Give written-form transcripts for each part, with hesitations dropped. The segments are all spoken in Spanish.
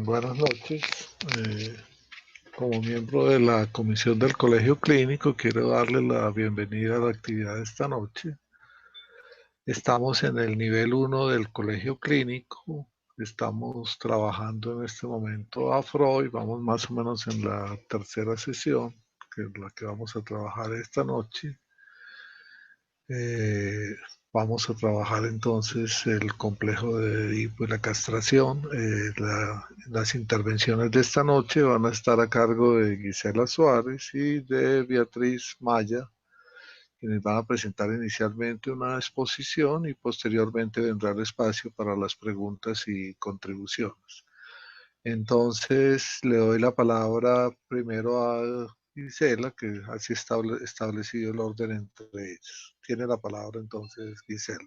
Buenas noches. Como miembro de la comisión del Colegio Clínico, quiero darle la bienvenida a la actividad de esta noche. Estamos en el nivel 1 del Colegio Clínico. Estamos trabajando en este momento a Freud. Vamos más o menos en la tercera sesión, que es la que vamos a trabajar esta noche. Vamos a trabajar entonces el complejo de Edipo y la castración. Las intervenciones de esta noche van a estar a cargo de Gisela Suárez y de Beatriz Maya, quienes van a presentar inicialmente una exposición y posteriormente vendrá el espacio para las preguntas y contribuciones. Entonces le doy la palabra primero a Gisela, que así establecido el orden entre ellos. Tiene la palabra entonces Gisela.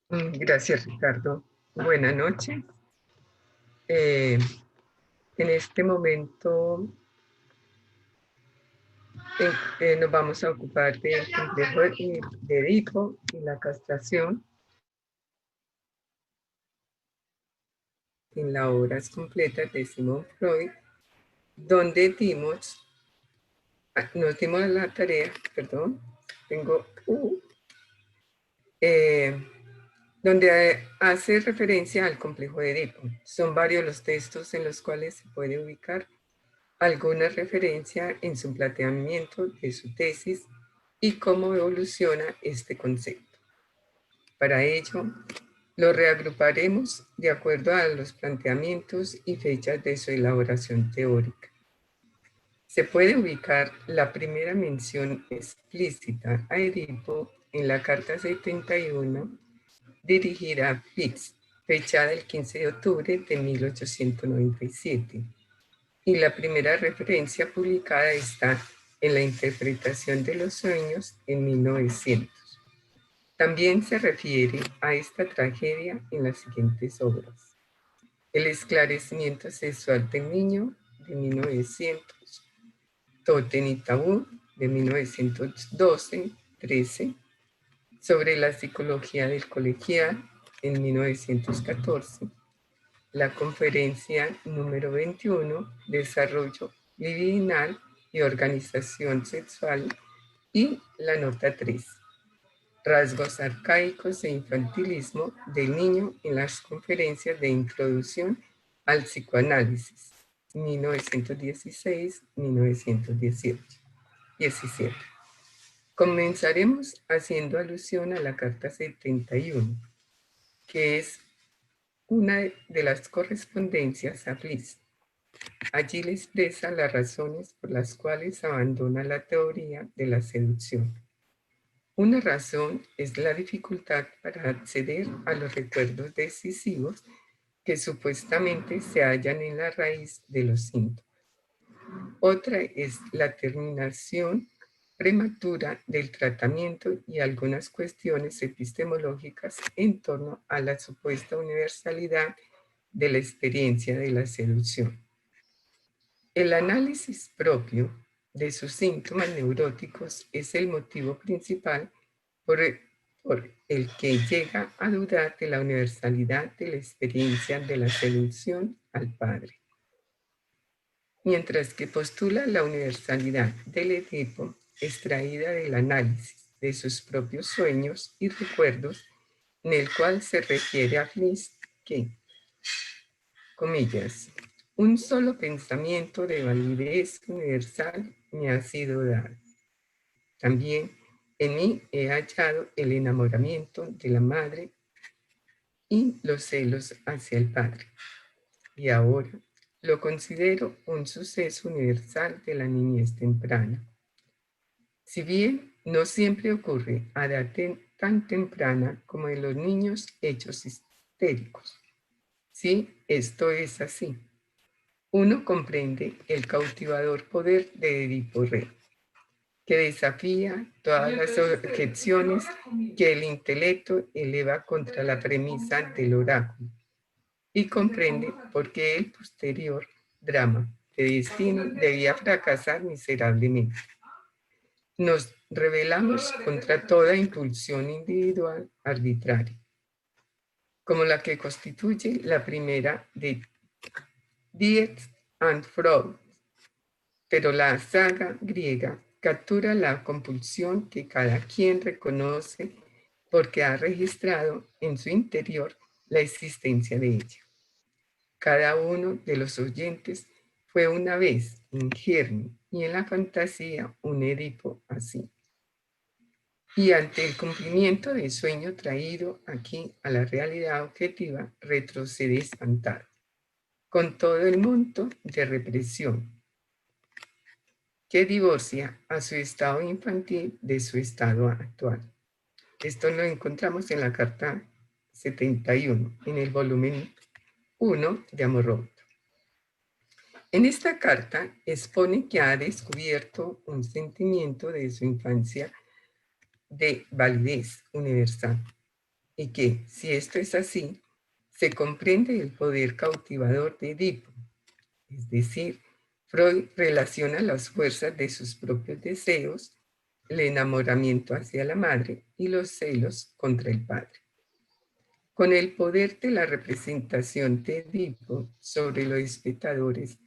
Gracias, Ricardo. Buenas noches. En este momento nos vamos a ocupar del complejo de Edipo y la castración en las obras completas de Sigmund Freud, donde nos dimos la tarea, donde hace referencia al complejo de Edipo. Son varios los textos en los cuales se puede ubicar alguna referencia en su planteamiento de su tesis y cómo evoluciona este concepto. Para ello, lo reagruparemos de acuerdo a los planteamientos y fechas de su elaboración teórica. Se puede ubicar la primera mención explícita a Edipo en la carta 71 dirigida a Fitz, fechada el 15 de octubre de 1897. Y la primera referencia publicada está en la interpretación de los sueños en 1900. También se refiere a esta tragedia en las siguientes obras: El esclarecimiento sexual del niño, de 1900, Totem y Tabú, de 1912-13, Sobre la psicología del colegial, en 1914, la conferencia número 21, Desarrollo libidinal y organización sexual, y la nota 3, Rasgos arcaicos e infantilismo del niño en las conferencias de introducción al psicoanálisis, 1916-1917. Comenzaremos haciendo alusión a la carta 71, que es una de las correspondencias a Bliss. Allí le expresa las razones por las cuales abandona la teoría de la seducción. Una razón es la dificultad para acceder a los recuerdos decisivos que supuestamente se hallan en la raíz de los síntomas. Otra es la terminación prematura del tratamiento y algunas cuestiones epistemológicas en torno a la supuesta universalidad de la experiencia de la seducción. El análisis propio de sus síntomas neuróticos es el motivo principal por el que llega a dudar de la universalidad de la experiencia de la seducción al padre. Mientras que postula la universalidad del Edipo extraída del análisis de sus propios sueños y recuerdos, en el cual se refiere a Fliss que, comillas, un solo pensamiento de validez universal me ha sido dado. También en mí he hallado el enamoramiento de la madre y los celos hacia el padre. Y ahora lo considero un suceso universal de la niñez temprana. Si bien no siempre ocurre a edad tan temprana como en los niños hechos histéricos. Sí, esto es así. Uno comprende el cautivador poder de Edipo Rey, que desafía todas las objeciones que el intelecto eleva contra la premisa del oráculo, y comprende por qué el posterior drama de destino debía fracasar miserablemente. Nos rebelamos contra toda impulsión individual arbitraria, como la que constituye la primera de Dietz and Freud, pero la saga griega captura la compulsión que cada quien reconoce porque ha registrado en su interior la existencia de ella. Cada uno de los oyentes fue una vez un germen y en la fantasía un Edipo así. Y ante el cumplimiento del sueño traído aquí a la realidad objetiva, retrocede espantado, con todo el monto de represión que divorcia a su estado infantil de su estado actual. Esto lo encontramos en la carta 71, en el volumen 1 de Amor Roto. En esta carta expone que ha descubierto un sentimiento de su infancia de validez universal y que, si esto es así, se comprende el poder cautivador de Edipo. Es decir, Freud relaciona las fuerzas de sus propios deseos, el enamoramiento hacia la madre y los celos contra el padre. Con el poder de la representación de Edipo sobre los espectadores,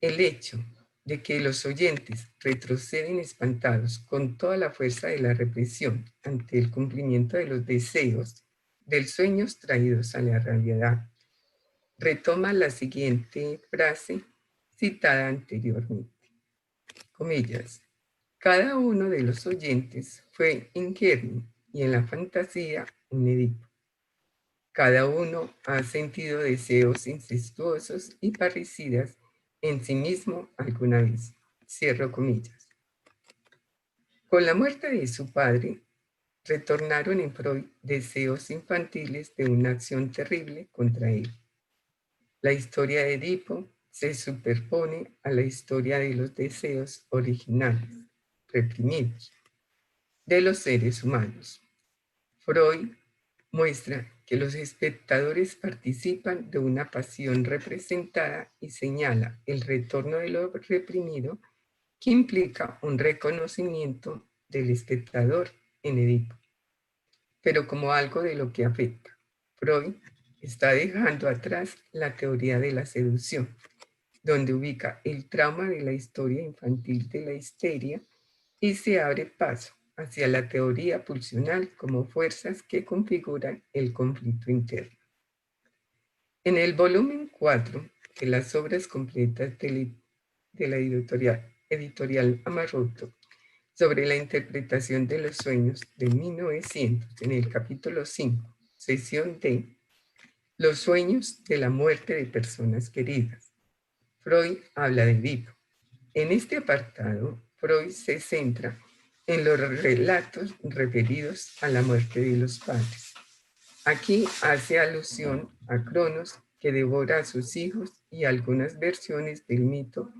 el hecho de que los oyentes retroceden espantados con toda la fuerza de la represión ante el cumplimiento de los deseos del sueños traídos a la realidad, retoma la siguiente frase citada anteriormente. Comillas. Cada uno de los oyentes fue ingenuo y en la fantasía un Edipo. Cada uno ha sentido deseos incestuosos y parricidas en sí mismo alguna vez. Cierro comillas. Con la muerte de su padre, retornaron en Freud deseos infantiles de una acción terrible contra él. La historia de Edipo se superpone a la historia de los deseos originales, reprimidos, de los seres humanos. Freud muestra que los espectadores participan de una pasión representada y señala el retorno de lo reprimido que implica un reconocimiento del espectador en Edipo, pero como algo de lo que afecta. Freud está dejando atrás la teoría de la seducción, donde ubica el trauma de la historia infantil de la histeria y se abre paso hacia la teoría pulsional como fuerzas que configuran el conflicto interno. En el volumen 4 de las obras completas de la editorial Amarroto sobre la interpretación de los sueños de 1900, en el capítulo 5, sesión D, los sueños de la muerte de personas queridas, Freud habla de Edipo. En este apartado, Freud se centra en los relatos referidos a la muerte de los padres. Aquí hace alusión a Cronos, que devora a sus hijos, y algunas versiones del mito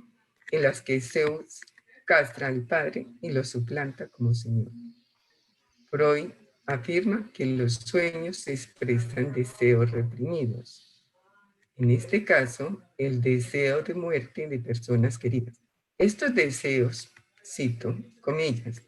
en las que Zeus castra al padre y lo suplanta como señor. Freud afirma que en los sueños se expresan deseos reprimidos. En este caso, el deseo de muerte de personas queridas. Estos deseos, cito, comillas,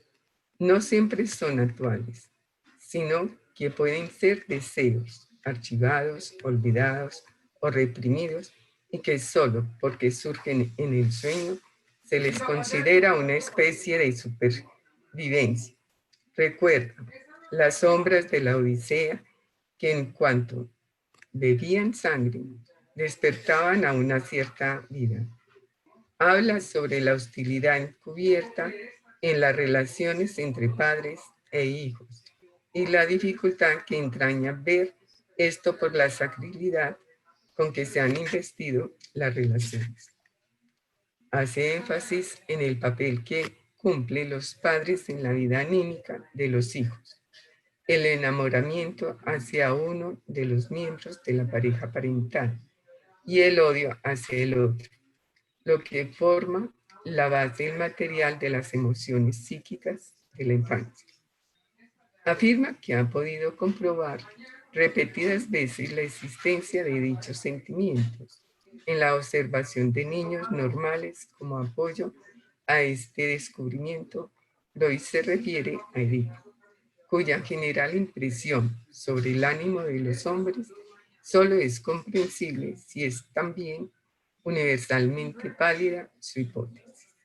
no siempre son actuales, sino que pueden ser deseos archivados, olvidados o reprimidos y que solo porque surgen en el sueño se les considera una especie de supervivencia. Recuerda las sombras de la Odisea que en cuanto bebían sangre despertaban a una cierta vida. Habla sobre la hostilidad encubierta en las relaciones entre padres e hijos y la dificultad que entraña ver esto por la sacralidad con que se han investido las relaciones. Hace énfasis en el papel que cumplen los padres en la vida anímica de los hijos, el enamoramiento hacia uno de los miembros de la pareja parental y el odio hacia el otro, lo que forma la base del material de las emociones psíquicas de la infancia. Afirma que ha podido comprobar repetidas veces la existencia de dichos sentimientos en la observación de niños normales. Como apoyo a este descubrimiento, Freud se refiere a Edipo, cuya general impresión sobre el ánimo de los hombres solo es comprensible si es también universalmente válida su hipótesis.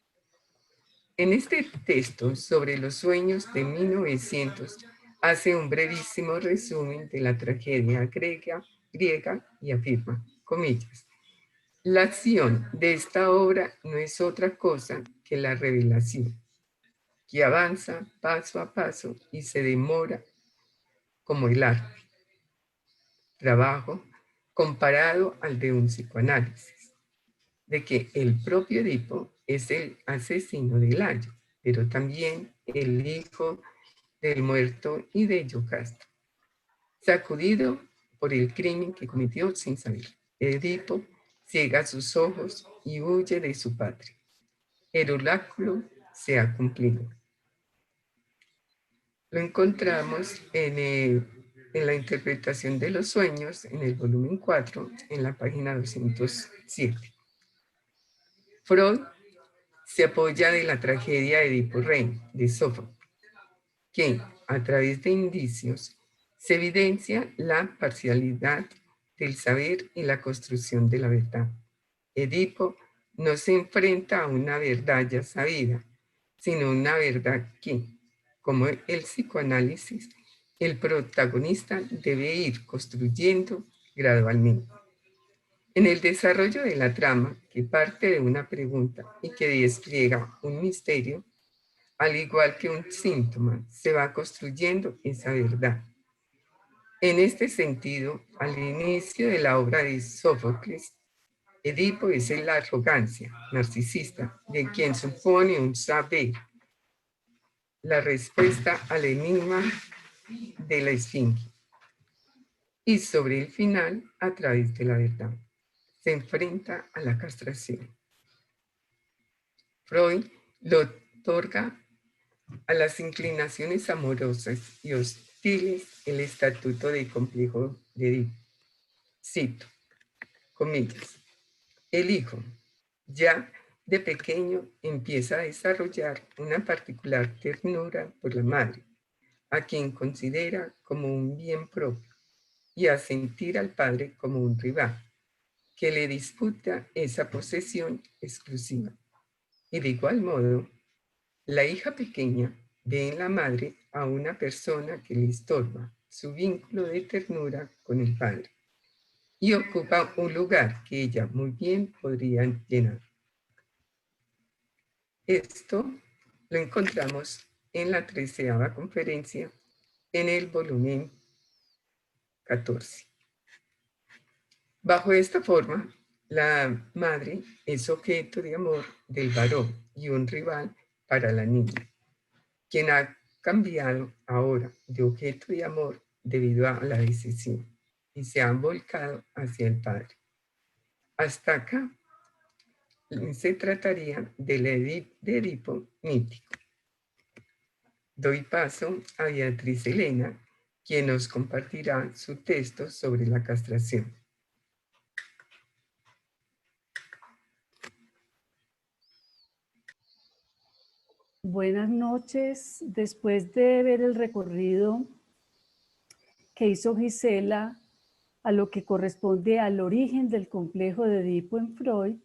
En este texto sobre los sueños de 1900 hace un brevísimo resumen de la tragedia griega y afirma, comillas, la acción de esta obra no es otra cosa que la revelación, que avanza paso a paso y se demora como el arte, trabajo comparado al de un psicoanálisis, de que el propio Edipo es el asesino de Layo, pero también el hijo del muerto y de Yocasta, sacudido por el crimen que cometió sin saber. Edipo ciega sus ojos y huye de su patria. El oráculo se ha cumplido. Lo encontramos en la interpretación de los sueños, en el volumen 4, en la página 207. Freud se apoya de la tragedia de Edipo Rey, de Sófocles, que, a través de indicios, se evidencia la parcialidad del saber y la construcción de la verdad. Edipo no se enfrenta a una verdad ya sabida, sino una verdad que, como el psicoanálisis, el protagonista debe ir construyendo gradualmente. En el desarrollo de la trama, que parte de una pregunta y que despliega un misterio, al igual que un síntoma, se va construyendo esa verdad. En este sentido, al inicio de la obra de Sófocles, Edipo es la arrogancia narcisista de quien supone un saber, la respuesta al enigma de la esfinge. Y sobre el final, a través de la verdad, se enfrenta a la castración. Freud lo otorga a las inclinaciones amorosas y hostiles el estatuto de complejo de Edipo. Cito, comillas, el hijo, ya de pequeño, empieza a desarrollar una particular ternura por la madre, a quien considera como un bien propio, y a sentir al padre como un rival, que le disputa esa posesión exclusiva. Y de igual modo, la hija pequeña ve en la madre a una persona que le estorba su vínculo de ternura con el padre y ocupa un lugar que ella muy bien podría llenar. Esto lo encontramos en la 13ª conferencia en el volumen 14. Bajo esta forma, la madre es objeto de amor del varón y un rival para la niña, quien ha cambiado ahora de objeto de amor debido a la decisión y se han volcado hacia el padre. Hasta acá se trataría del Edipo mítico. Doy paso a Beatriz Elena, quien nos compartirá su texto sobre la castración. Buenas noches. Después de ver el recorrido que hizo Gisela a lo que corresponde al origen del complejo de Edipo en Freud,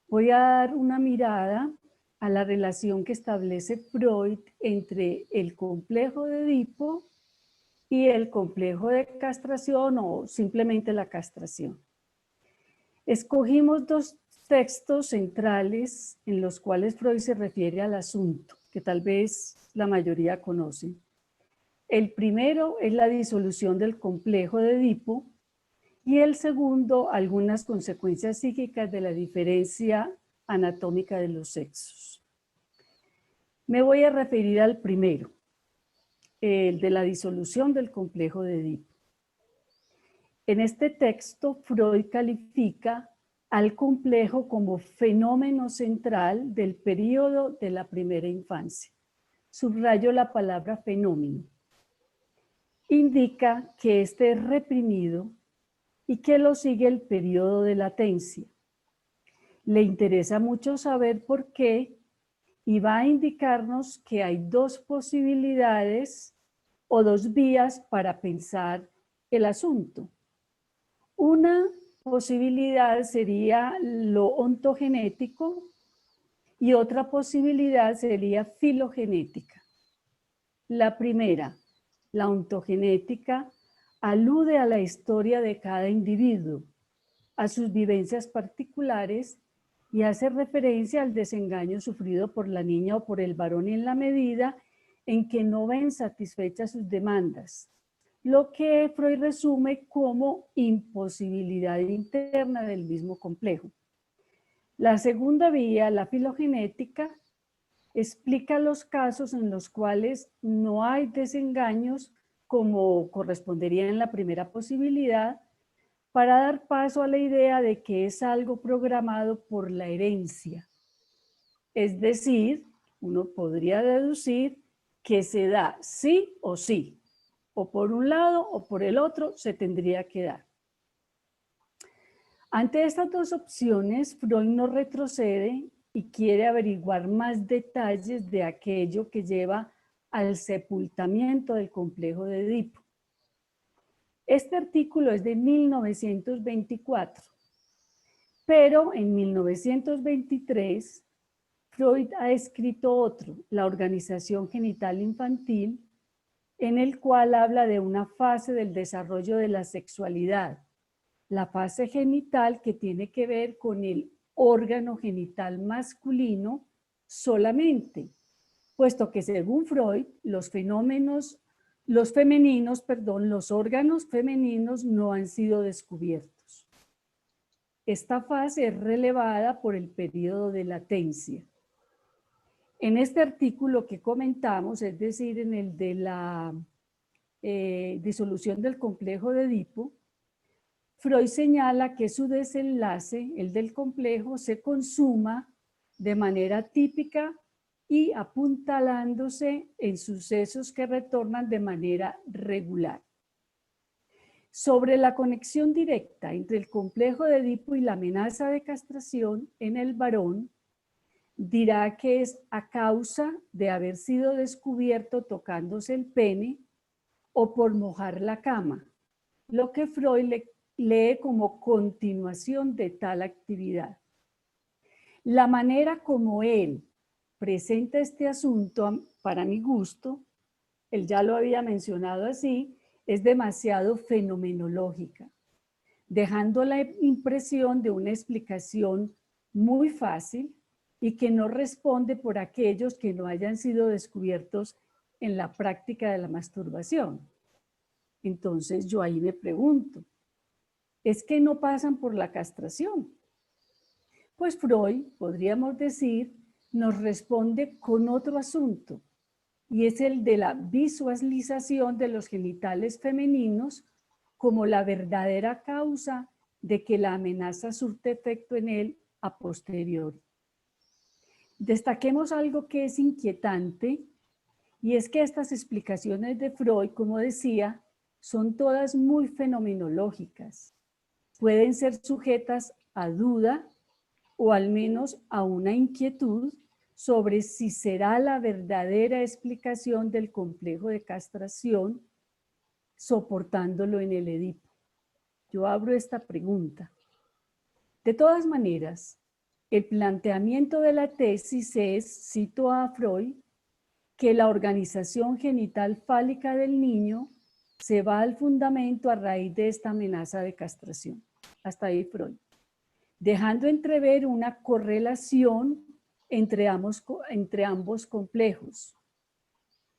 voy a dar una mirada a la relación que establece Freud entre el complejo de Edipo y el complejo de castración o simplemente la castración. Escogimos dos textos centrales en los cuales Freud se refiere al asunto, que tal vez la mayoría conocen. El primero es la disolución del complejo de Edipo y el segundo, algunas consecuencias psíquicas de la diferencia anatómica de los sexos. Me voy a referir al primero, el de la disolución del complejo de Edipo. En este texto, Freud califica al complejo como fenómeno central del periodo de la primera infancia. Subrayo la palabra fenómeno. Indica que este es reprimido y que lo sigue el periodo de latencia. Le interesa mucho saber por qué y va a indicarnos que hay dos posibilidades o dos vías para pensar el asunto. Una posibilidad sería lo ontogenético y otra posibilidad sería filogenética. La primera, la ontogenética, alude a la historia de cada individuo, a sus vivencias particulares y hace referencia al desengaño sufrido por la niña o por el varón en la medida en que no ven satisfechas sus demandas, lo que Freud resume como imposibilidad interna del mismo complejo. La segunda vía, la filogenética, explica los casos en los cuales no hay desengaños como correspondería en la primera posibilidad, para dar paso a la idea de que es algo programado por la herencia. Es decir, uno podría deducir que se da sí o sí, o por un lado o por el otro se tendría que dar. Ante estas dos opciones, Freud no retrocede y quiere averiguar más detalles de aquello que lleva al sepultamiento del complejo de Edipo. Este artículo es de 1924, pero en 1923 Freud ha escrito otro, La organización genital infantil, en el cual habla de una fase del desarrollo de la sexualidad, la fase genital que tiene que ver con el órgano genital masculino solamente, puesto que según Freud, los órganos femeninos no han sido descubiertos. Esta fase es relevada por el periodo de latencia. En este artículo que comentamos, es decir, en el de la disolución del complejo de Edipo, Freud señala que su desenlace, el del complejo, se consuma de manera típica y apuntalándose en sucesos que retornan de manera regular. Sobre la conexión directa entre el complejo de Edipo y la amenaza de castración en el varón, dirá que es a causa de haber sido descubierto tocándose el pene o por mojar la cama, lo que Freud lee como continuación de tal actividad. La manera como él presenta este asunto, para mi gusto, él ya lo había mencionado así, es demasiado fenomenológica, dejando la impresión de una explicación muy fácil y que no responde por aquellos que no hayan sido descubiertos en la práctica de la masturbación. Entonces yo ahí me pregunto, ¿es que no pasan por la castración? Pues Freud, podríamos decir, nos responde con otro asunto, y es el de la visualización de los genitales femeninos como la verdadera causa de que la amenaza surte efecto en él a posteriori. Destaquemos algo que es inquietante, y es que estas explicaciones de Freud, como decía, son todas muy fenomenológicas. Pueden ser sujetas a duda o al menos a una inquietud sobre si será la verdadera explicación del complejo de castración soportándolo en el Edipo. Yo abro esta pregunta. De todas maneras, el planteamiento de la tesis es, cito a Freud, que la organización genital fálica del niño se va al fundamento a raíz de esta amenaza de castración. Hasta ahí Freud. Dejando entrever una correlación entre ambos complejos.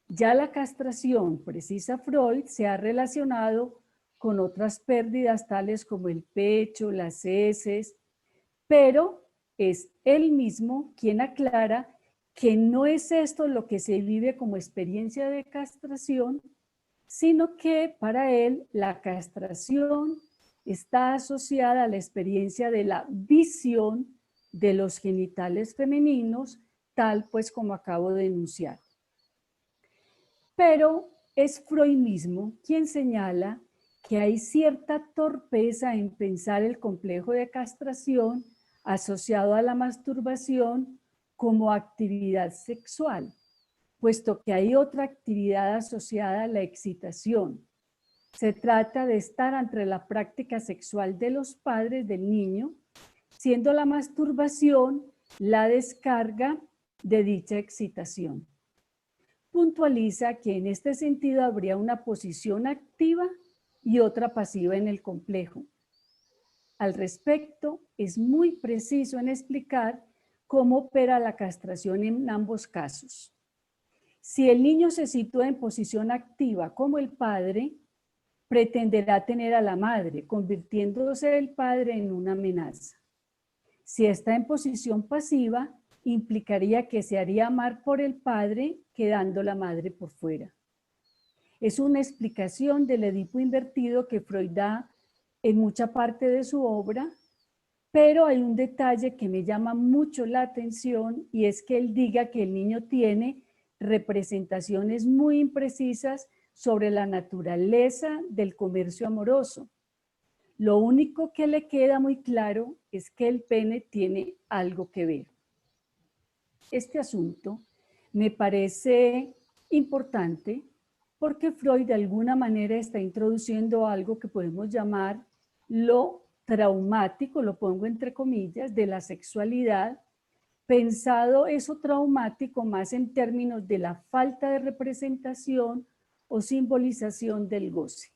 Ya la castración, precisa Freud, se ha relacionado con otras pérdidas tales como el pecho, las heces, pero es él mismo quien aclara que no es esto lo que se vive como experiencia de castración, sino que para él la castración está asociada a la experiencia de la visión de los genitales femeninos, tal pues como acabo de enunciar. Pero es Freud mismo quien señala que hay cierta torpeza en pensar el complejo de castración asociado a la masturbación como actividad sexual, puesto que hay otra actividad asociada a la excitación, Se trata de estar ante la práctica sexual de los padres del niño, siendo la masturbación la descarga de dicha excitación. Puntualiza que en este sentido habría una posición activa y otra pasiva en el complejo. Al respecto, es muy preciso en explicar cómo opera la castración en ambos casos. Si el niño se sitúa en posición activa como el padre, pretenderá tener a la madre, convirtiéndose el padre en una amenaza. Si está en posición pasiva, implicaría que se haría amar por el padre, quedando la madre por fuera. Es una explicación del Edipo invertido que Freud da en mucha parte de su obra, pero hay un detalle que me llama mucho la atención y es que él diga que el niño tiene representaciones muy imprecisas sobre la naturaleza del comercio amoroso. Lo único que le queda muy claro es que el pene tiene algo que ver. Este asunto me parece importante porque Freud de alguna manera está introduciendo algo que podemos llamar lo traumático, lo pongo entre comillas, de la sexualidad, pensado eso traumático más en términos de la falta de representación o simbolización del goce.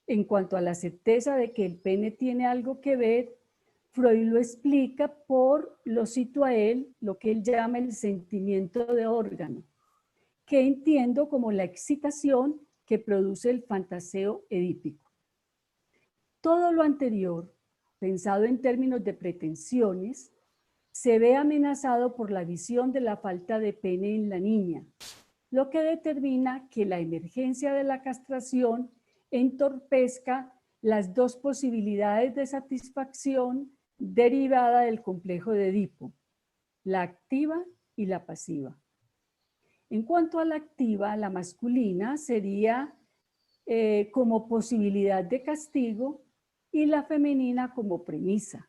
En cuanto a la certeza de que el pene tiene algo que ver, Freud lo explica por, lo cito a él, lo que él llama el sentimiento de órgano, que entiendo como la excitación que produce el fantaseo edípico. Todo lo anterior, pensado en términos de pretensiones, se ve amenazado por la visión de la falta de pene en la niña, lo que determina que la emergencia de la castración entorpezca las dos posibilidades de satisfacción derivada del complejo de Edipo, la activa y la pasiva. En cuanto a la activa, la masculina sería como posibilidad de castigo y la femenina como premisa.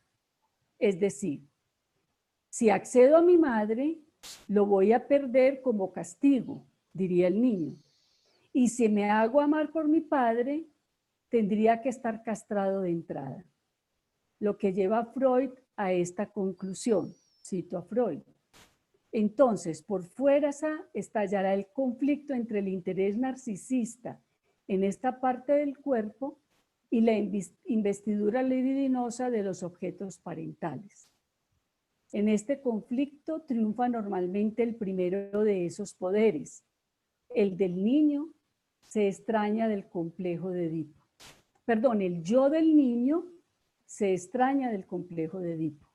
Es decir, si accedo a mi madre, lo voy a perder como castigo, diría el niño. Y si me hago amar por mi padre, tendría que estar castrado de entrada. Lo que lleva a Freud a esta conclusión, cito a Freud. Entonces, por fuerza estallará el conflicto entre el interés narcisista en esta parte del cuerpo y la investidura libidinosa de los objetos parentales. En este conflicto triunfa normalmente el primero de esos poderes. El del niño se extraña del complejo de Edipo. Perdón, el yo del niño se extraña del complejo de Edipo.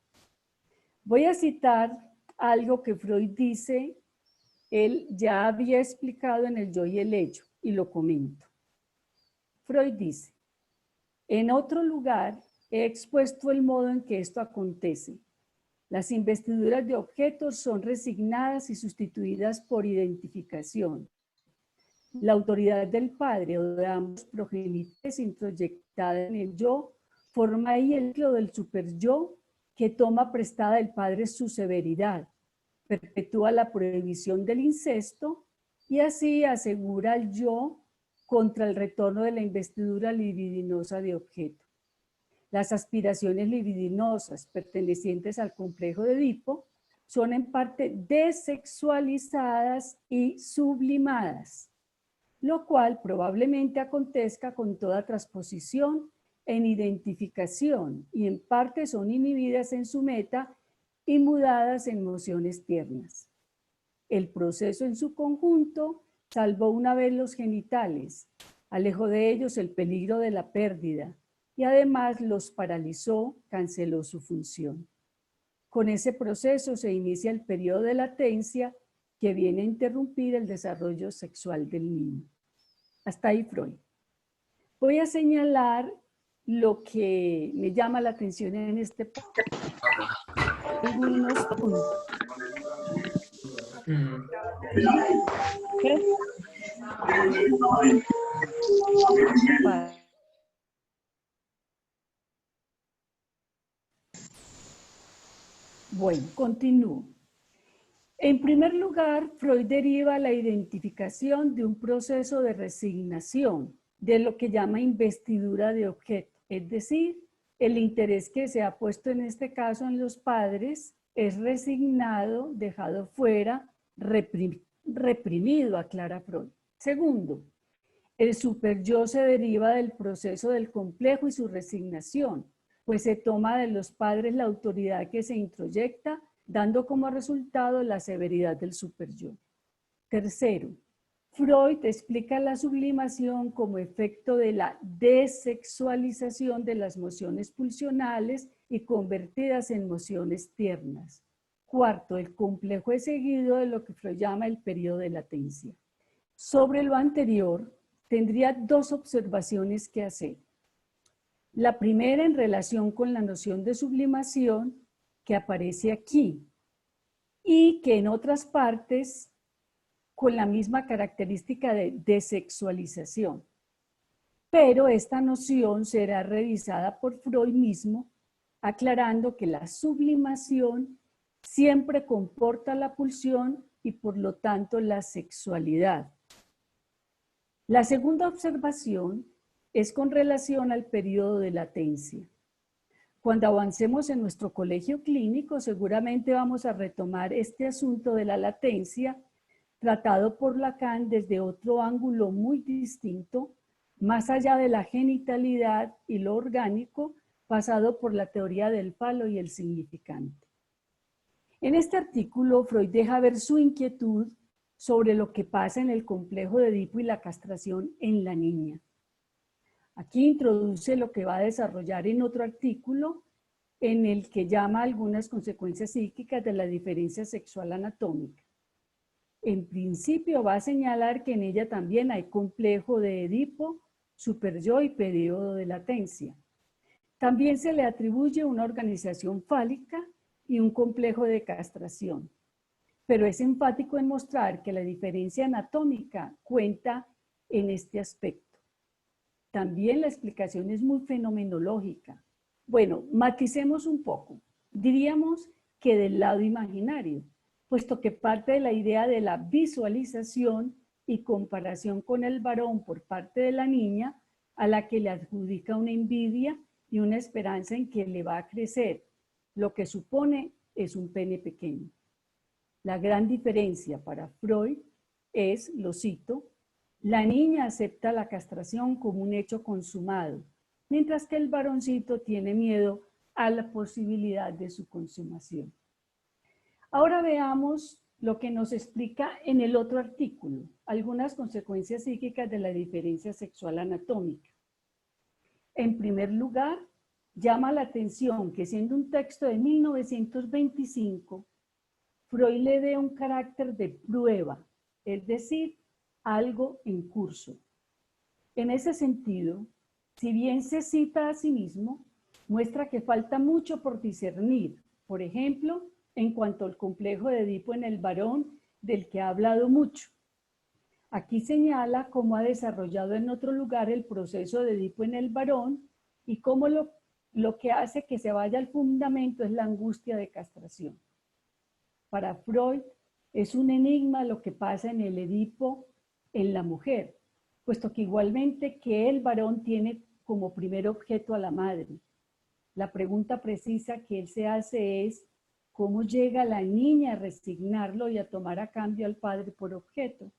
Voy a citar algo que Freud dice, él ya había explicado en El yo y el hecho, y lo comento. Freud dice, en otro lugar he expuesto el modo en que esto acontece. Las investiduras de objetos son resignadas y sustituidas por identificación. La autoridad del padre o de ambos progenitores introyectada en el yo forma ahí el núcleo del superyo que toma prestada del padre su severidad, perpetúa la prohibición del incesto y así asegura al yo contra el retorno de la investidura libidinosa de objeto. Las aspiraciones libidinosas pertenecientes al complejo de Edipo son en parte desexualizadas y sublimadas, lo cual probablemente acontezca con toda transposición en identificación y en parte son inhibidas en su meta y mudadas en emociones tiernas. El proceso en su conjunto salvó una vez los genitales, alejó de ellos el peligro de la pérdida y además los paralizó, canceló su función. Con ese proceso se inicia el periodo de latencia que viene a interrumpir el desarrollo sexual del niño. Hasta ahí Freud. Voy a señalar lo que me llama la atención en este punto. Algunos puntos. Bueno, continúo. En primer lugar, Freud deriva la identificación de un proceso de resignación, de lo que llama investidura de objeto, es decir, el interés que se ha puesto en este caso en los padres es resignado, dejado fuera, reprimido, aclara Freud. Segundo, el superyo se deriva del proceso del complejo y su resignación, pues se toma de los padres la autoridad que se introyecta, dando como resultado la severidad del superyo. Tercero, Freud explica la sublimación como efecto de la desexualización de las emociones pulsionales y convertidas en emociones tiernas. Cuarto, el complejo es seguido de lo que Freud llama el periodo de latencia. Sobre lo anterior, tendría dos observaciones que hacer. La primera en relación con la noción de sublimación que aparece aquí y que en otras partes con la misma característica de desexualización. Pero esta noción será revisada por Freud mismo, aclarando que la sublimación siempre comporta la pulsión y por lo tanto la sexualidad. La segunda observación es con relación al periodo de latencia. Cuando avancemos en nuestro colegio clínico, seguramente vamos a retomar este asunto de la latencia tratado por Lacan desde otro ángulo muy distinto, más allá de la genitalidad y lo orgánico, pasado por la teoría del falo y el significante. En este artículo, Freud deja ver su inquietud sobre lo que pasa en el complejo de Edipo y la castración en la niña. Aquí introduce lo que va a desarrollar en otro artículo, en el que llama algunas consecuencias psíquicas de la diferencia sexual anatómica. En principio va a señalar que en ella también hay complejo de Edipo, superyo y periodo de latencia. También se le atribuye una organización fálica y un complejo de castración. Pero es enfático en mostrar que la diferencia anatómica cuenta en este aspecto. También la explicación es muy fenomenológica. Bueno, maticemos un poco. Diríamos que del lado imaginario, puesto que parte de la idea de la visualización y comparación con el varón por parte de la niña, a la que le adjudica una envidia y una esperanza en que le va a crecer, lo que supone es un pene pequeño. La gran diferencia para Freud es, lo cito, la niña acepta la castración como un hecho consumado, mientras que el varoncito tiene miedo a la posibilidad de su consumación. Ahora veamos lo que nos explica en el otro artículo, algunas consecuencias psíquicas de la diferencia sexual anatómica. En primer lugar, llama la atención que siendo un texto de 1925, Freud le dé un carácter de prueba, es decir, algo en curso. En ese sentido, si bien se cita a sí mismo, muestra que falta mucho por discernir, por ejemplo, en cuanto al complejo de Edipo en el varón, del que ha hablado mucho. Aquí señala cómo ha desarrollado en otro lugar el proceso de Edipo en el varón y cómo lo que hace que se vaya al fundamento es la angustia de castración. Para Freud es un enigma lo que pasa en el Edipo en la mujer, puesto que igualmente que el varón tiene como primer objeto a la madre. La pregunta precisa que él se hace es ¿cómo llega la niña a resignarlo y a tomar a cambio al padre por objeto?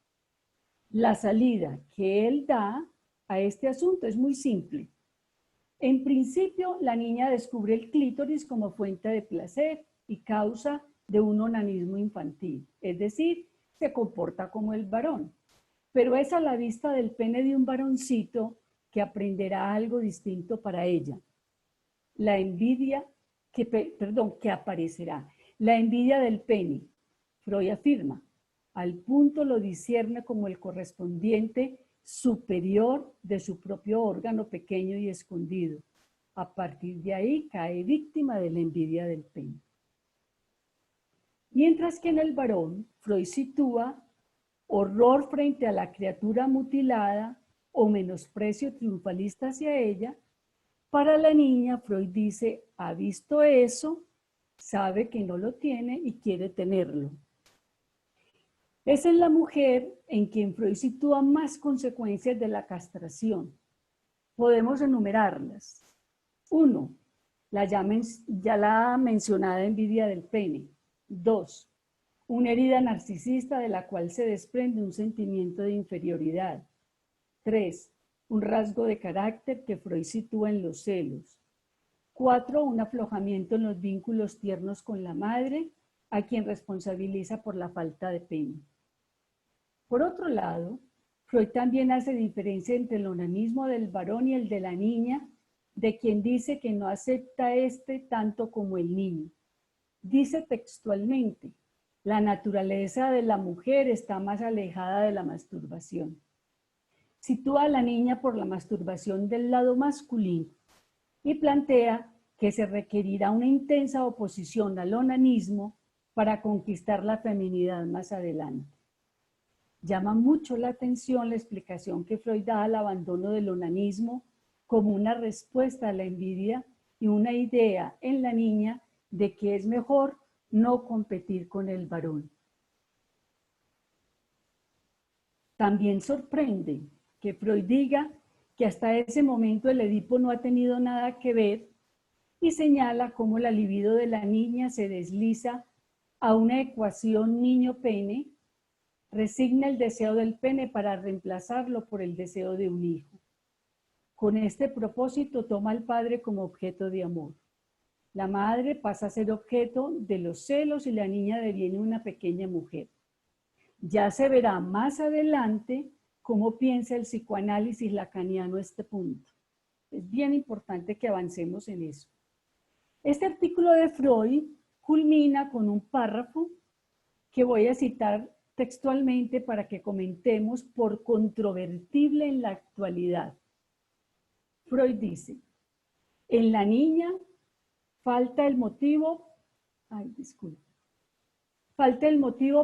La salida que él da a este asunto es muy simple. En principio, la niña descubre el clítoris como fuente de placer y causa de un onanismo infantil, es decir, se comporta como el varón. Pero es a la vista del pene de un varoncito que aprenderá algo distinto para ella. La envidia que aparecerá. La envidia del pene, Freud afirma, al punto lo discierne como el correspondiente superior de su propio órgano pequeño y escondido. A partir de ahí cae víctima de la envidia del pene. Mientras que en el varón, Freud sitúa horror frente a la criatura mutilada o menosprecio triunfalista hacia ella. Para la niña, Freud dice, ha visto eso, sabe que no lo tiene y quiere tenerlo. Es en la mujer en quien Freud sitúa más consecuencias de la castración. Podemos enumerarlas. 1. Ya la mencionada envidia del pene. 2. Una herida narcisista de la cual se desprende un sentimiento de inferioridad. 3. Un rasgo de carácter que Freud sitúa en los celos. 4. Un aflojamiento en los vínculos tiernos con la madre, a quien responsabiliza por la falta de pene. Por otro lado, Freud también hace diferencia entre el onanismo del varón y el de la niña, de quien dice que no acepta este tanto como el niño. Dice textualmente: la naturaleza de la mujer está más alejada de la masturbación. Sitúa a la niña por la masturbación del lado masculino y plantea que se requerirá una intensa oposición al onanismo para conquistar la feminidad más adelante. Llama mucho la atención la explicación que Freud da al abandono del onanismo como una respuesta a la envidia y una idea en la niña de que es mejor no competir con el varón. También sorprende que Freud diga que hasta ese momento el Edipo no ha tenido nada que ver y señala cómo la libido de la niña se desliza a una ecuación niño-pene, resigna el deseo del pene para reemplazarlo por el deseo de un hijo. Con este propósito toma al padre como objeto de amor. La madre pasa a ser objeto de los celos y la niña deviene una pequeña mujer. Ya se verá más adelante cómo piensa el psicoanálisis lacaniano este punto. Es bien importante que avancemos en eso. Este artículo de Freud culmina con un párrafo que voy a citar textualmente para que comentemos por controvertible en la actualidad. Freud dice: en la niña falta el motivo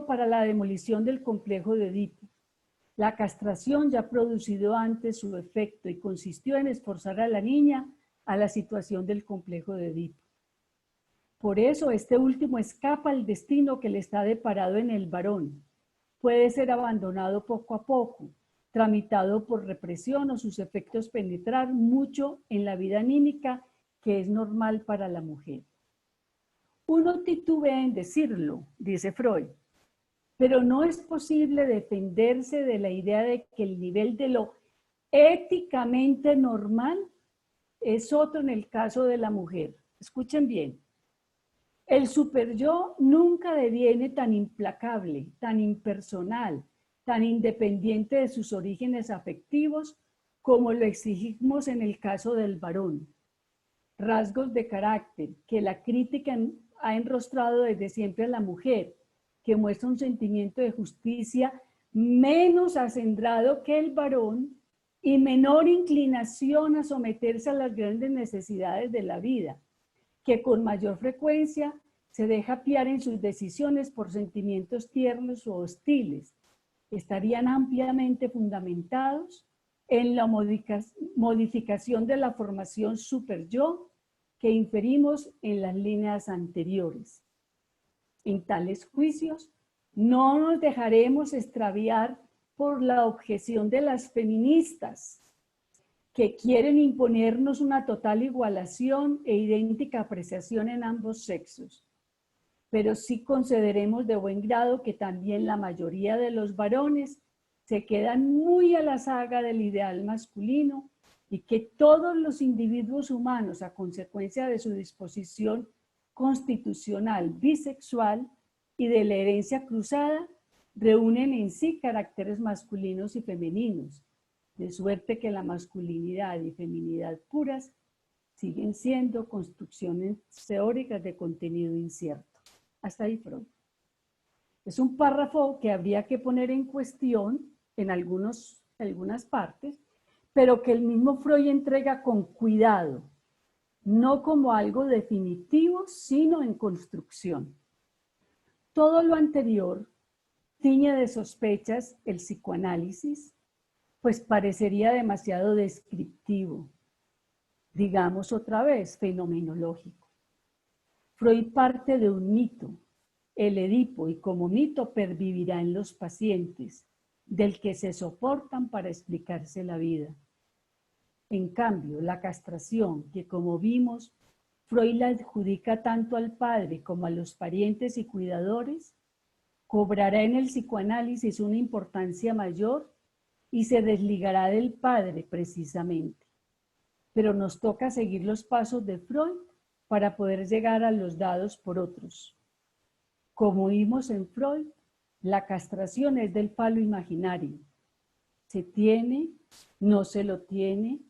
para la demolición del complejo de Edipo. La castración ya ha producido antes su efecto y consistió en esforzar a la niña a la situación del complejo de Edipo. Por eso este último escapa al destino que le está deparado en el varón. Puede ser abandonado poco a poco, tramitado por represión o sus efectos penetrar mucho en la vida anímica que es normal para la mujer. Uno titubea en decirlo, dice Freud, pero no es posible defenderse de la idea de que el nivel de lo éticamente normal es otro en el caso de la mujer. Escuchen bien. El superyo nunca deviene tan implacable, tan impersonal, tan independiente de sus orígenes afectivos como lo exigimos en el caso del varón. Rasgos de carácter que la crítica ha enrostrado desde siempre a la mujer, que muestra un sentimiento de justicia menos acendrado que el varón y menor inclinación a someterse a las grandes necesidades de la vida, que con mayor frecuencia se deja piar en sus decisiones por sentimientos tiernos o hostiles, estarían ampliamente fundamentados en la modificación de la formación superyo que inferimos en las líneas anteriores. En tales juicios no nos dejaremos extraviar por la objeción de las feministas, que quieren imponernos una total igualación e idéntica apreciación en ambos sexos. Pero sí concederemos de buen grado que también la mayoría de los varones se quedan muy a la saga del ideal masculino y que todos los individuos humanos, a consecuencia de su disposición constitucional bisexual y de la herencia cruzada, reúnen en sí caracteres masculinos y femeninos, de suerte que la masculinidad y feminidad puras siguen siendo construcciones teóricas de contenido incierto. Hasta ahí, Freud. Es un párrafo que habría que poner en cuestión en algunas partes, pero que el mismo Freud entrega con cuidado, no como algo definitivo, sino en construcción. Todo lo anterior tiñe de sospechas el psicoanálisis, pues parecería demasiado descriptivo, digamos otra vez, fenomenológico. Freud parte de un mito, El Edipo y como mito pervivirá en los pacientes, del que se soportan para explicarse la vida. En cambio, la castración, que como vimos, Freud la adjudica tanto al padre como a los parientes y cuidadores, cobrará en el psicoanálisis una importancia mayor y se desligará del padre precisamente. Pero nos toca seguir los pasos de Freud para poder llegar a los dados por otros. Como vimos en Freud, la castración es del falo imaginario. Se tiene, no se lo tiene,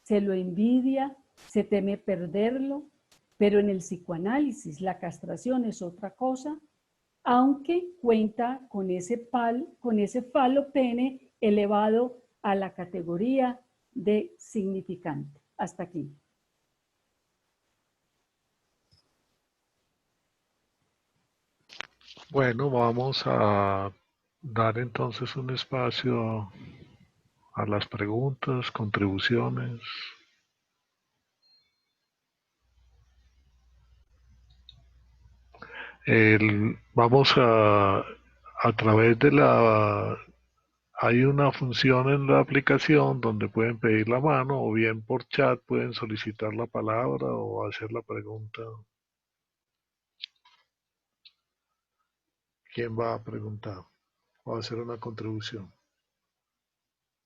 se lo envidia, se teme perderlo, pero en el psicoanálisis la castración es otra cosa, aunque cuenta con ese falo pene elevado a la categoría de significante. Hasta aquí. Bueno, vamos a dar entonces un espacio a las preguntas, contribuciones. Vamos a través de hay una función en la aplicación donde pueden pedir la mano o bien por chat pueden solicitar la palabra o hacer la pregunta. ¿Quién va a preguntar o a hacer una contribución?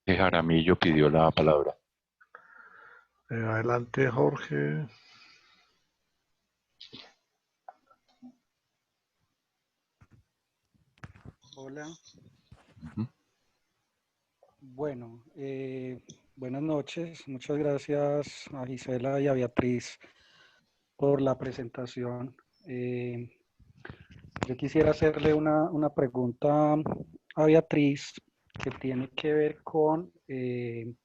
Jaramillo pidió la palabra. Adelante, Jorge. Hola. Bueno, buenas noches. Muchas gracias a Gisela y a Beatriz por la presentación. Yo quisiera hacerle una pregunta a Beatriz que tiene que ver con el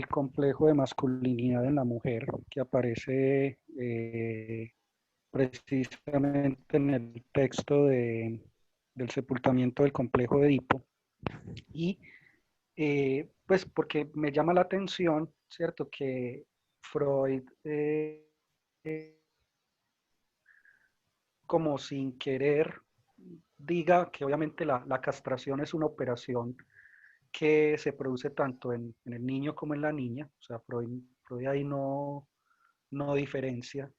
complejo de masculinidad en la mujer que aparece precisamente en el texto del sepultamiento del complejo de Edipo. Y pues porque me llama la atención, ¿cierto? Que Freud como sin querer diga que obviamente la castración es una operación que se produce tanto en el niño como en la niña, o sea, Freud ahí no diferencia,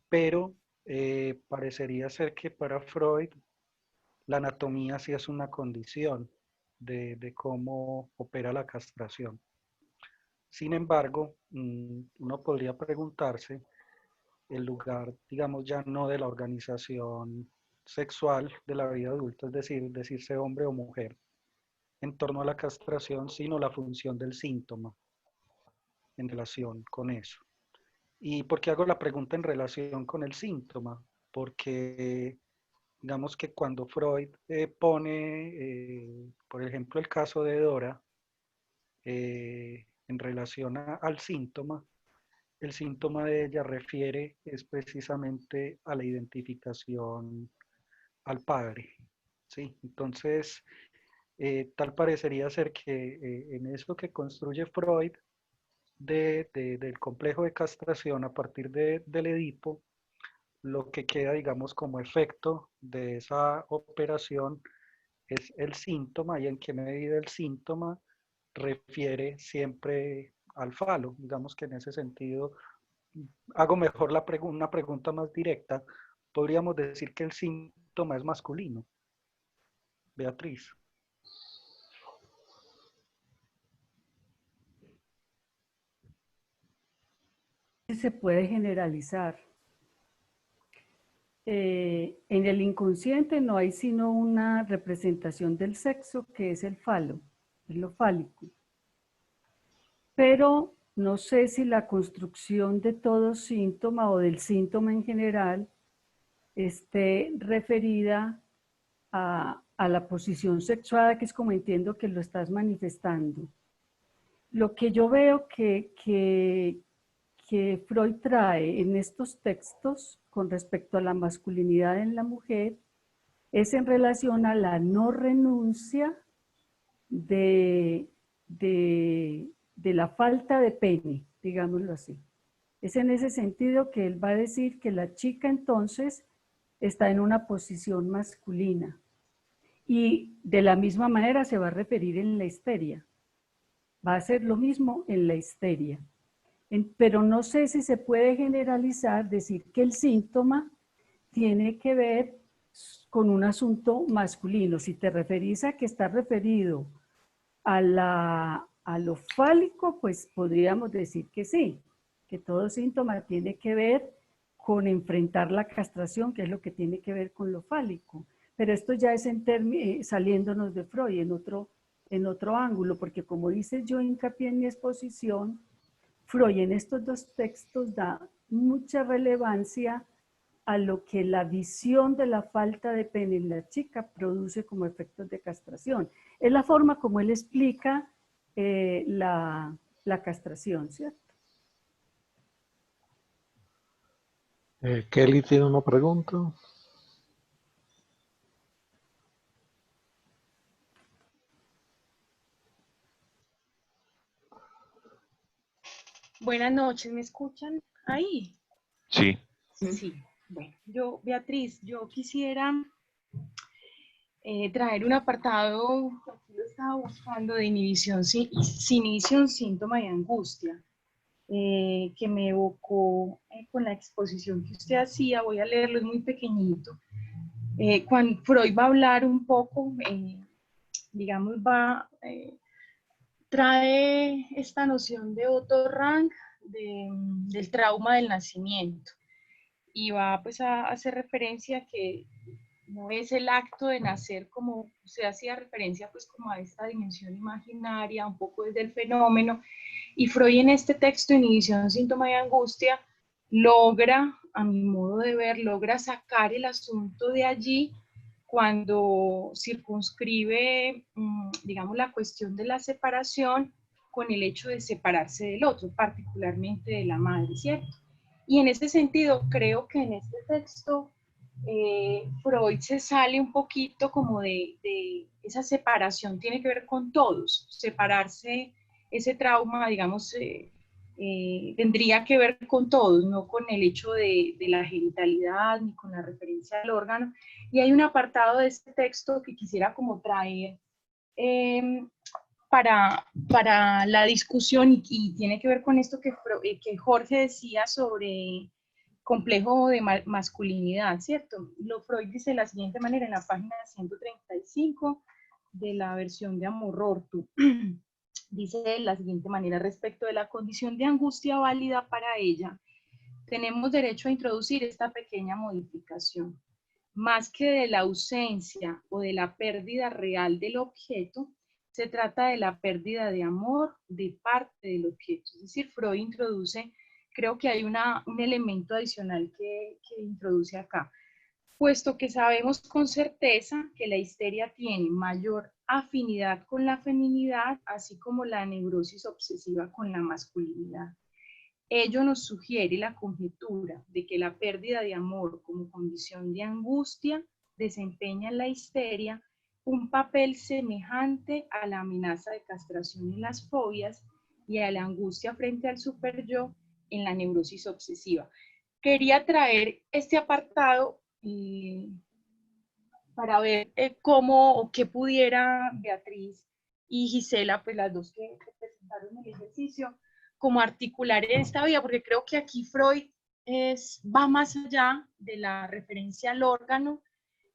pero parecería ser que para Freud la anatomía sí es una condición de cómo opera la castración. Sin embargo, uno podría preguntarse el lugar, digamos, ya no de la organización sexual de la vida adulta, es decir, decirse hombre o mujer, en torno a la castración, sino la función del síntoma en relación con eso. ¿Y por qué hago la pregunta en relación con el síntoma? Porque digamos que cuando Freud pone, por ejemplo, el caso de Dora, en relación al síntoma, el síntoma de ella refiere es precisamente a la identificación al padre, ¿sí? Entonces, tal parecería ser que en eso que construye Freud del complejo de castración a partir del Edipo, lo que queda, digamos, como efecto de esa operación es el síntoma y en qué medida el síntoma refiere siempre al falo. Digamos que en ese sentido, hago mejor una pregunta más directa. Podríamos decir que el síntoma es masculino. Beatriz. Se puede generalizar. En el inconsciente no hay sino una representación del sexo que es el falo, es lo fálico. Pero no sé si la construcción de todo síntoma o del síntoma en general esté referida a la posición sexuada, que es como entiendo que lo estás manifestando. Lo que yo veo que Freud trae en estos textos con respecto a la masculinidad en la mujer es en relación a la no renuncia de la falta de pene, digámoslo así. Es en ese sentido que él va a decir que la chica entonces está en una posición masculina. Y de la misma manera se va a referir en la histeria. Va a ser lo mismo en la histeria. Pero no sé si se puede generalizar, decir que el síntoma tiene que ver con un asunto masculino. Si te referís a que está referido a lo fálico, pues podríamos decir que sí, que todo síntoma tiene que ver con enfrentar la castración, que es lo que tiene que ver con lo fálico. Pero esto ya es saliéndonos de Freud en otro ángulo, porque como dice yo hincapié en mi exposición, Freud en estos dos textos da mucha relevancia a lo que la visión de la falta de pene en la chica produce como efectos de castración. Es la forma como él explica la castración, ¿cierto? Kelly tiene una pregunta. Buenas noches, ¿me escuchan ahí? Sí. Sí. Bueno, Beatriz, yo quisiera traer un apartado, aquí lo estaba buscando, de inhibición, inhibición, síntoma y angustia, que me evocó con la exposición que usted hacía. Voy a leerlo, es muy pequeñito. Cuando Freud va a hablar un poco, digamos, trae esta noción de Otto Rank, del trauma del nacimiento, y va pues a hacer referencia a que no es el acto de nacer como se hacía referencia pues como a esta dimensión imaginaria, un poco desde el fenómeno, y Freud en este texto, Inhibición, síntoma y angustia, logra, a mi modo de ver, logra sacar el asunto de allí cuando circunscribe, digamos, la cuestión de la separación con el hecho de separarse del otro, particularmente de la madre, ¿cierto? Y en ese sentido, creo que en este texto Freud se sale un poquito como de esa separación, tiene que ver con todos, separarse, ese trauma, digamos, tendría que ver con todos, no con el hecho de la genitalidad ni con la referencia al órgano. Y hay un apartado de este texto que quisiera como traer para la discusión y tiene que ver con esto que Jorge decía sobre complejo de masculinidad, ¿cierto? Lo Freud dice de la siguiente manera en la página 135 de la versión de Amor Ortu. Dice de la siguiente manera: respecto de la condición de angustia válida para ella, tenemos derecho a introducir esta pequeña modificación. Más que de la ausencia o de la pérdida real del objeto, se trata de la pérdida de amor de parte del objeto. Es decir, Freud introduce, creo que hay un elemento adicional que introduce acá. Puesto que sabemos con certeza que la histeria tiene mayor afinidad con la feminidad, así como la neurosis obsesiva con la masculinidad. Ello nos sugiere la conjetura de que la pérdida de amor como condición de angustia desempeña en la histeria un papel semejante a la amenaza de castración en las fobias y a la angustia frente al superyo en la neurosis obsesiva. Quería traer este apartado para ver cómo o qué pudiera Beatriz y Gisela, pues las dos que presentaron el ejercicio, como articular en esta vía, porque creo que aquí Freud va más allá de la referencia al órgano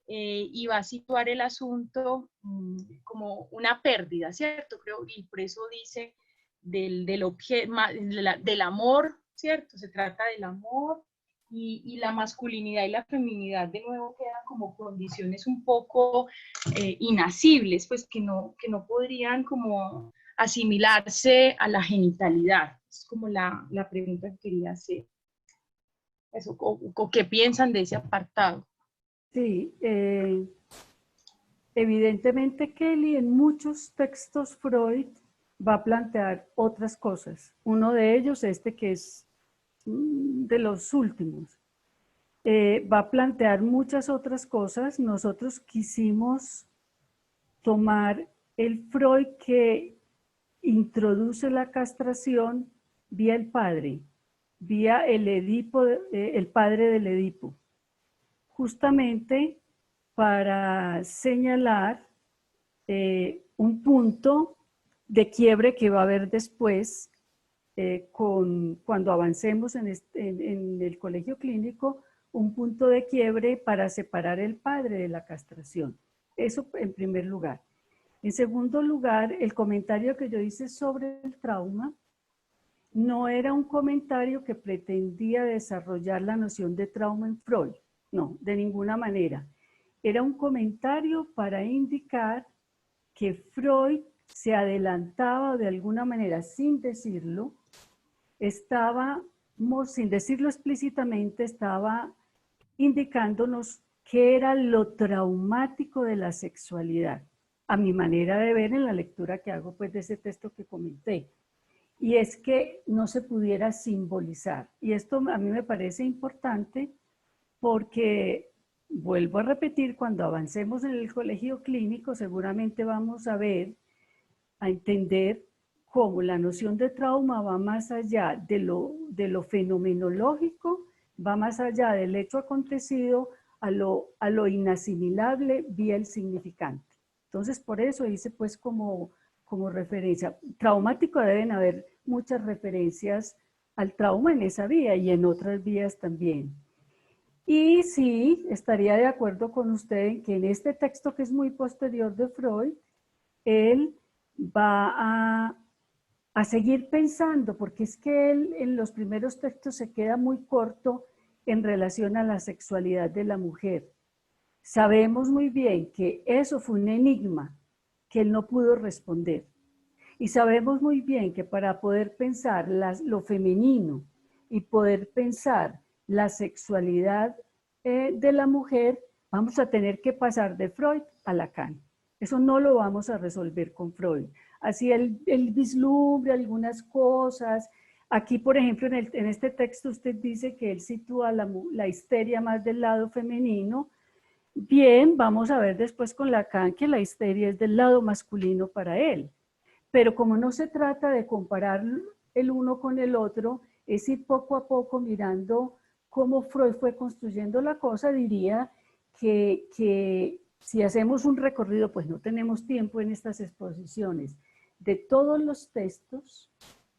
y va a situar el asunto como una pérdida, ¿cierto? Creo, y por eso dice del amor, ¿cierto? Se trata del amor, y la masculinidad y la feminidad de nuevo quedan como condiciones un poco inasibles, pues que no podrían como asimilarse a la genitalidad. Es como la pregunta que quería hacer. Eso, o qué piensan de ese apartado. Sí, evidentemente Kelly en muchos textos Freud va a plantear otras cosas. Uno de ellos, que es de los últimos, va a plantear muchas otras cosas. Nosotros quisimos tomar el Freud que introduce la castración vía el padre, vía el Edipo, el padre del Edipo. justamente para señalar un punto de quiebre que va a haber después cuando avancemos en el colegio clínico, un punto de quiebre para separar el padre de la castración. Eso en primer lugar. En segundo lugar, el comentario que yo hice sobre el trauma no era un comentario que pretendía desarrollar la noción de trauma en Freud. No, de ninguna manera. Era un comentario para indicar que Freud se adelantaba de alguna manera, sin decirlo, sin decirlo explícitamente, estaba indicándonos qué era lo traumático de la sexualidad, a mi manera de ver en la lectura que hago pues de ese texto que comenté. Y es que no se pudiera simbolizar. Y esto a mí me parece importante porque, vuelvo a repetir, cuando avancemos en el colegio clínico seguramente vamos a entender cómo la noción de trauma va más allá de lo fenomenológico, va más allá del hecho acontecido a lo inasimilable vía el significante. Entonces, por eso hice pues como referencia. Traumático deben haber muchas referencias al trauma en esa vía y en otras vías también. Y sí, estaría de acuerdo con usted en que en este texto que es muy posterior de Freud, él va a seguir pensando, porque es que él en los primeros textos se queda muy corto en relación a la sexualidad de la mujer. Sabemos muy bien que eso fue un enigma que él no pudo responder. Y sabemos muy bien que para poder pensar lo femenino y poder pensar la sexualidad de la mujer, vamos a tener que pasar de Freud a Lacan. Eso no lo vamos a resolver con Freud. Así él vislumbra algunas cosas. Aquí, por ejemplo, en este texto usted dice que él sitúa la histeria más del lado femenino. Bien, vamos a ver después con Lacan que la histeria es del lado masculino para él. Pero como no se trata de comparar el uno con el otro, es ir poco a poco mirando cómo Freud fue construyendo la cosa, diría que si hacemos un recorrido, pues no tenemos tiempo en estas exposiciones, de todos los textos,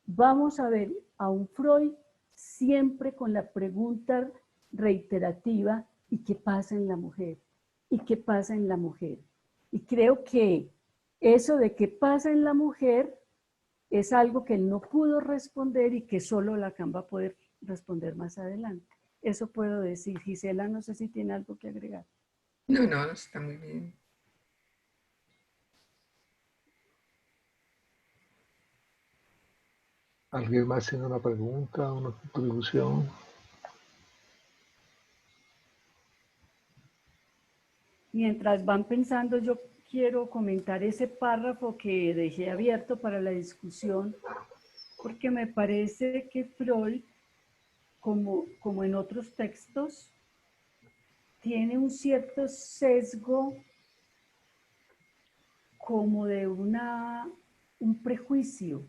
vamos a ver a un Freud siempre con la pregunta reiterativa, ¿y qué pasa en la mujer? ¿Y qué pasa en la mujer? Y creo que eso de qué pasa en la mujer es algo que él no pudo responder y que solo Lacan va a poder responder más adelante. Eso puedo decir. Gisela, no sé si tiene algo que agregar. No, está muy bien. ¿Alguien más tiene una pregunta, una contribución? Mientras van pensando, yo quiero comentar ese párrafo que dejé abierto para la discusión, porque me parece que Freud, como en otros textos, tiene un cierto sesgo como de un prejuicio,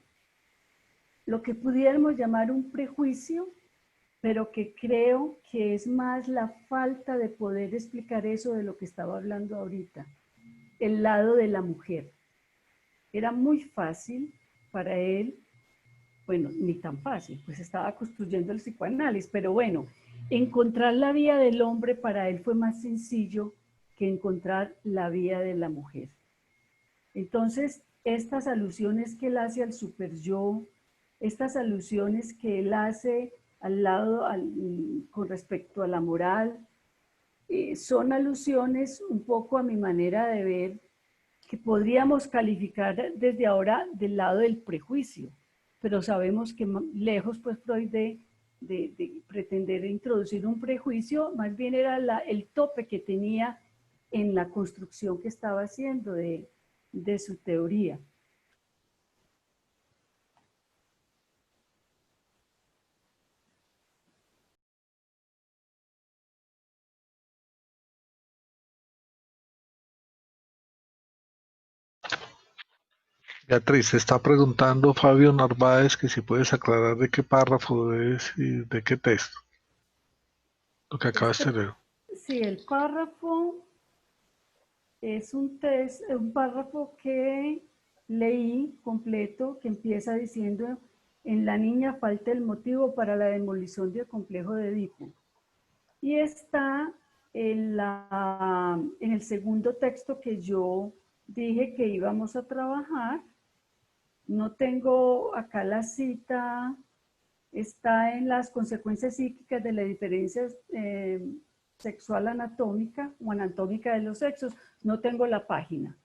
lo que pudiéramos llamar un prejuicio, pero que creo que es más la falta de poder explicar eso de lo que estaba hablando ahorita, el lado de la mujer. Era muy fácil para él, bueno, ni tan fácil, pues estaba construyendo el psicoanálisis, pero bueno, encontrar la vía del hombre para él fue más sencillo que encontrar la vía de la mujer. Entonces, estas alusiones que él hace al superyo, estas alusiones que él hace con respecto a la moral, son alusiones un poco a mi manera de ver que podríamos calificar desde ahora del lado del prejuicio, pero sabemos que lejos pues Freud de pretender introducir un prejuicio, más bien era el tope que tenía en la construcción que estaba haciendo de su teoría. Beatriz, se está preguntando Fabio Narváez que si puedes aclarar de qué párrafo es y de qué texto, lo que acabas de leer. Sí, el párrafo es un párrafo que leí completo, que empieza diciendo: en la niña falta el motivo para la demolición del complejo de Edipo. Y está en el segundo texto que yo dije que íbamos a trabajar. No tengo acá la cita, está en las consecuencias psíquicas de la diferencia sexual anatómica o anatómica de los sexos. No tengo la página,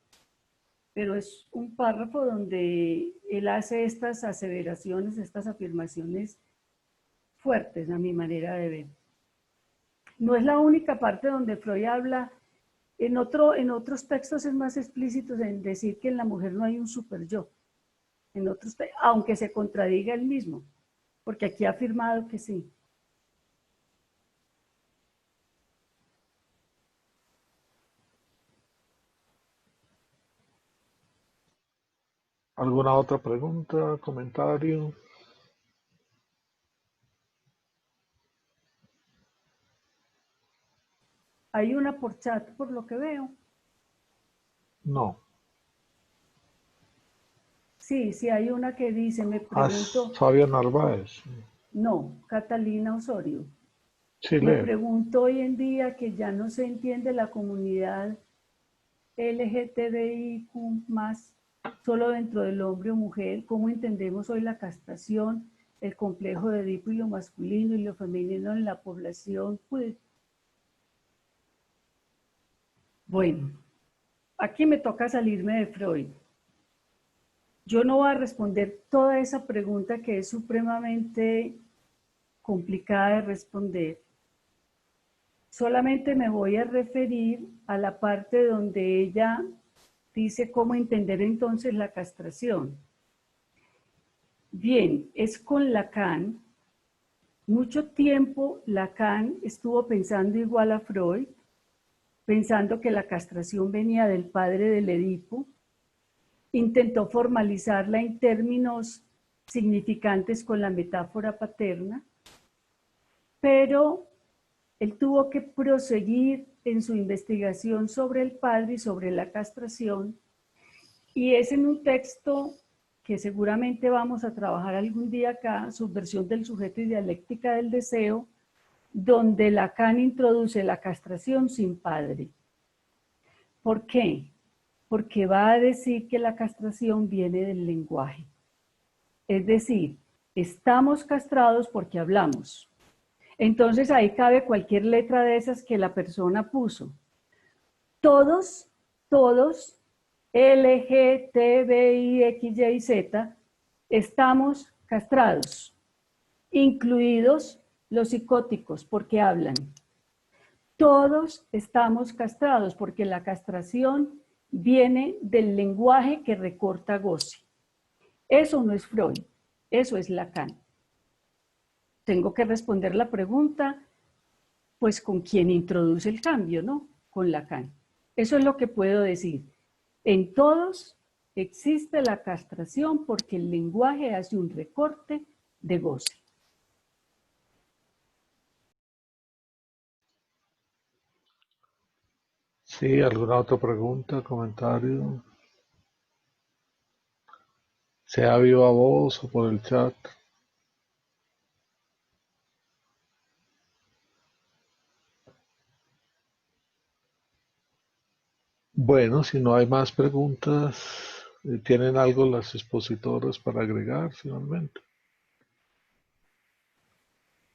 pero es un párrafo donde él hace estas aseveraciones, estas afirmaciones fuertes a mi manera de ver. No es la única parte donde Freud habla. En otros textos es más explícito en decir que en la mujer no hay un super yo. Aunque se contradiga él mismo, porque aquí ha afirmado que sí. ¿Alguna otra pregunta, comentario? Hay una por chat, por lo que veo. No. Sí, hay una que dice, me pregunto, Fabio Narváez. no, Catalina Osorio. Sí, Me lee. pregunto hoy en día que ya no se entiende la comunidad LGTBIQ+, solo dentro del hombre o mujer, cómo entendemos hoy la castración, el complejo de Edipo y lo masculino y lo femenino en la población. Pues, bueno, aquí me toca salirme de Freud. Yo no voy a responder toda esa pregunta que es supremamente complicada de responder. Solamente me voy a referir a la parte donde ella dice cómo entender entonces la castración. Bien, es con Lacan. Mucho tiempo Lacan estuvo pensando igual a Freud, pensando que la castración venía del padre del Edipo. Intentó formalizarla en términos significantes con la metáfora paterna, pero él tuvo que proseguir en su investigación sobre el padre y sobre la castración, y es en un texto que seguramente vamos a trabajar algún día acá, Subversión del sujeto y dialéctica del deseo, donde Lacan introduce la castración sin padre. ¿Por qué? Porque va a decir que la castración viene del lenguaje. Es decir, estamos castrados porque hablamos. Entonces ahí cabe cualquier letra de esas que la persona puso. Todos, L, G, T, B, I, X, Y, Z, estamos castrados, incluidos los psicóticos, porque hablan. Todos estamos castrados, porque la castración viene del lenguaje que recorta goce. Eso no es Freud, eso es Lacan. Tengo que responder la pregunta, pues con quien introduce el cambio, ¿no? Con Lacan. Eso es lo que puedo decir. En todos existe la castración porque el lenguaje hace un recorte de goce. Sí, ¿alguna otra pregunta, comentario? Sea viva voz o por el chat. Bueno, si no hay más preguntas, ¿tienen algo las expositoras para agregar finalmente?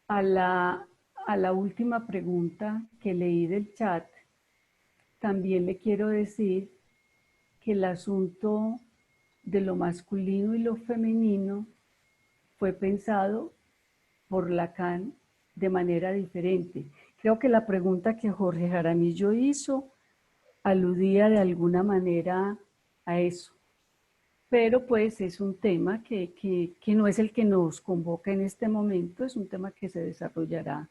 A la última pregunta que leí del chat, también le quiero decir que el asunto de lo masculino y lo femenino fue pensado por Lacan de manera diferente. Creo que la pregunta que Jorge Jaramillo hizo aludía de alguna manera a eso. Pero pues es un tema que no es el que nos convoca en este momento, es un tema que se desarrollará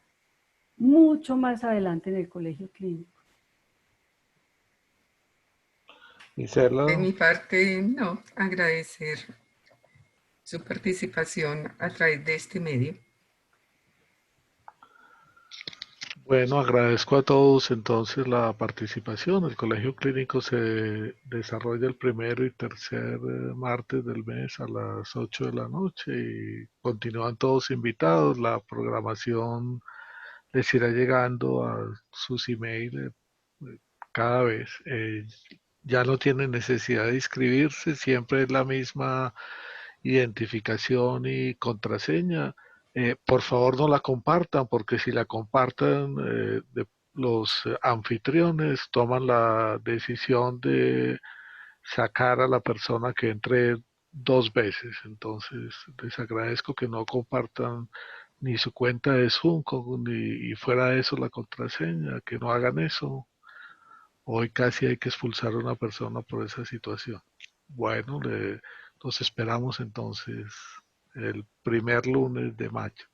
mucho más adelante en el colegio clínico. Gisela, De mi parte, no, agradecer su participación a través de este medio. Bueno, agradezco a todos entonces la participación. El Colegio Clínico se desarrolla el primero y tercer martes del mes a las 8 de la noche y continúan todos invitados. La programación les irá llegando a sus emails cada vez. Ya no tienen necesidad de inscribirse, siempre es la misma identificación y contraseña. Por favor no la compartan porque si la compartan los anfitriones toman la decisión de sacar a la persona que entre dos veces. Entonces les agradezco que no compartan ni su cuenta de Zoom ni y fuera de eso la contraseña, que no hagan eso. Hoy casi hay que expulsar a una persona por esa situación. Bueno, los esperamos entonces el primer lunes de mayo.